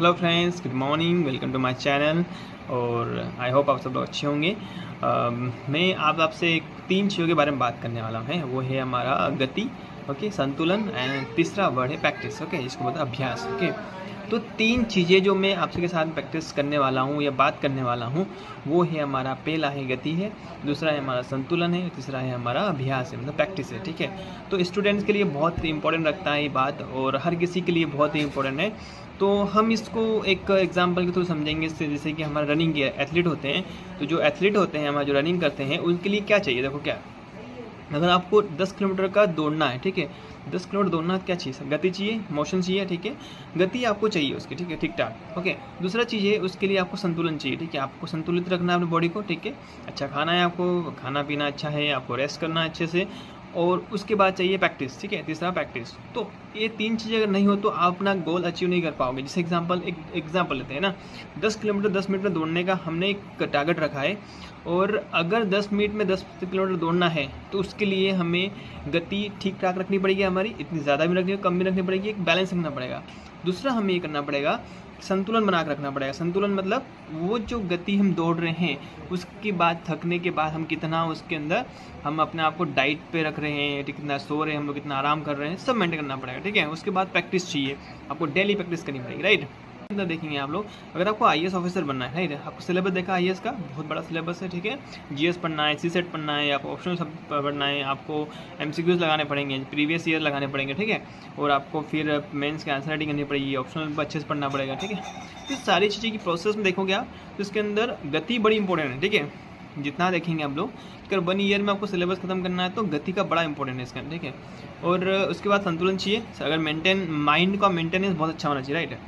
Hello friends, good morning, welcome to my channel. और I hope आप सब लोग अच्छे होंगे। मैं आपसे तीन चीज़ों के बारे में बात करने वाला हूँ। वो है हमारा गति, ओके, संतुलन, एंड तीसरा वर्ड है प्रैक्टिस, ओके, इसको बोलते हैं अभ्यास, ओके। तो तीन चीज़ें जो मैं आपके साथ प्रैक्टिस करने वाला हूँ या बात करने वाला हूँ, वो है हमारा पहला है गति है, दूसरा है हमारा संतुलन है, तीसरा है हमारा अभ्यास है, मतलब प्रैक्टिस है, ठीक है। तो स्टूडेंट्स के लिए बहुत इंपॉर्टेंट रखता है ये बात, और हर किसी के लिए बहुत ही इंपॉर्टेंट है। तो हम इसको एक एग्जांपल के थ्रू समझेंगे इससे, जैसे कि हमारे रनिंग के एथलीट होते हैं। तो जो एथलीट होते हैं हमारे, जो रनिंग करते हैं, उनके लिए क्या चाहिए, देखो क्या, अगर आपको 10 किलोमीटर का दौड़ना है, ठीक है, 10 किलोमीटर दौड़ना है, क्या चाहिए, गति चाहिए, मोशन चाहिए, ठीक है, गति आपको चाहिए उसकी, ठीक है, ठीक ठाक, ओके। दूसरा चीज़ है, उसके लिए आपको संतुलन चाहिए, ठीक है, आपको संतुलित रखना है अपनी बॉडी को, ठीक है, अच्छा खाना है, आपको खाना पीना अच्छा है, आपको रेस्ट करना है अच्छे से, और उसके बाद चाहिए प्रैक्टिस, ठीक है, तीसरा प्रैक्टिस। तो ये तीन चीज़ें अगर नहीं हो तो आप अपना गोल अचीव नहीं कर पाओगे। जैसे एक एग्जांपल लेते हैं ना, 10 किलोमीटर 10 मिनट में दौड़ने का हमने एक टारगेट रखा है, और अगर 10 मिनट में 10 किलोमीटर दौड़ना है तो उसके लिए हमें गति ठीक ठाक रखनी पड़ेगी हमारी, इतनी ज़्यादा भी रखनी, कम भी रखनी पड़ेगी, एक बैलेंस रखना पड़ेगा। दूसरा हमें ये करना पड़ेगा, संतुलन बना कर रखना पड़ेगा। संतुलन मतलब वो जो गति हम दौड़ रहे हैं, उसके बाद थकने के बाद हम कितना उसके अंदर हम अपने आप को डाइट पे रख रहे हैं, कितना सो रहे हैं हम लोग, कितना आराम कर रहे हैं, सब मेंटेन करना पड़ेगा, ठीक है। उसके बाद प्रैक्टिस चाहिए, आपको डेली प्रैक्टिस करनी पड़ेगी, राइट। अंदर देखेंगे आप लोग, अगर आपको आईएएस ऑफिसर बनना है, राइट, आपको सिलेबस देखा आईएएस का, बहुत बड़ा सिलेबस है, ठीक है। जीएस पढ़ना है, सीसेट पढ़ना है, आपको ऑप्शनल सब पढ़ना है, आपको एमसीक्यूज लगाने पड़ेंगे, प्रीवियस ईयर लगाने पड़ेंगे, ठीक है, और आपको फिर मेंस की आंसर राइटिंग करनी पड़ेगी, ऑप्शनल अच्छे से पढ़ना पड़ेगा, ठीक है। तो सारी चीज़ें की प्रोसेस में देखोगे आप, तो इसके अंदर गति बड़ी इंपॉर्टेंट है, ठीक है। जितना देखेंगे आप लोग, अगर 1 ईयर में आपको सिलेबस खत्म करना है तो गति का बड़ा इंपॉर्टेंट है इसका, ठीक है। और उसके बाद संतुलन चाहिए, अगर माइंड का मेंटेनेंस बहुत अच्छा होना चाहिए, राइट,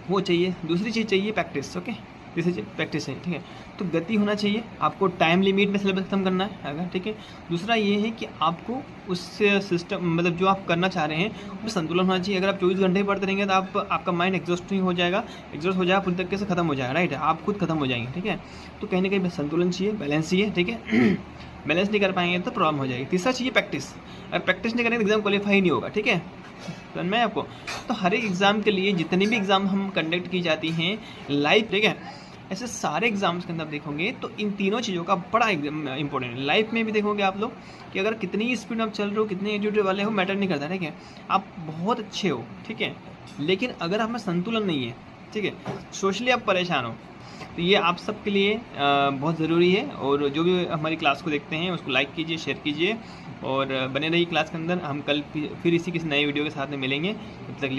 वो चाहिए। दूसरी चीज़ चाहिए प्रैक्टिस, ओके, तीसरी चीज़ प्रैक्टिस है, ठीक है। तो गति होना चाहिए, आपको टाइम लिमिट में सिलेबस खत्म करना है अगर, ठीक है। दूसरा ये है कि आपको उस सिस्टम, मतलब जो आप करना चाह रहे हैं उसमें संतुलन होना चाहिए। अगर आप 24 घंटे पढ़ते रहेंगे तो आपका माइंड एग्जॉस्टिंग हो जाएगा, पूरी तरीके से खत्म हो जाएगा, राइट, आप खुद खत्म हो जाएंगे, ठीक है। तो कहीं ना कहीं संतुलन चाहिए, बैलेंस चाहिए, ठीक है। बैलेंस नहीं कर पाएंगे तो प्रॉब्लम हो जाएगी। तीसरा चाहिए प्रैक्टिस, अगर प्रैक्टिस नहीं करेंगे तो एग्जाम क्वालिफाई नहीं होगा, ठीक है। तो मैं आपको, तो हर एक एग्ज़ाम के लिए जितने भी एग्ज़ाम हम कंडक्ट की जाती हैं लाइव, ठीक है, ऐसे सारे एग्जाम्स के अंदर देखोगे तो इन तीनों चीज़ों का बड़ा इंपॉर्टेंट है। लाइफ में भी देखोगे आप लोग कि अगर कितनी स्पीड में आप चल रहे हो, कितने एटीट्यूड वाले हो, मैटर नहीं करता, ठीक है, आप बहुत अच्छे हो, ठीक है, लेकिन अगर आप में संतुलन नहीं है, ठीक है, सोशली आप परेशान हो, तो ये आप सबके लिए बहुत ज़रूरी है। और जो भी हमारी क्लास को देखते हैं उसको लाइक कीजिए, शेयर कीजिए, और बने रहिए क्लास के अंदर। हम कल फिर इसी किसी नए वीडियो के साथ में मिलेंगे, तब तक लिए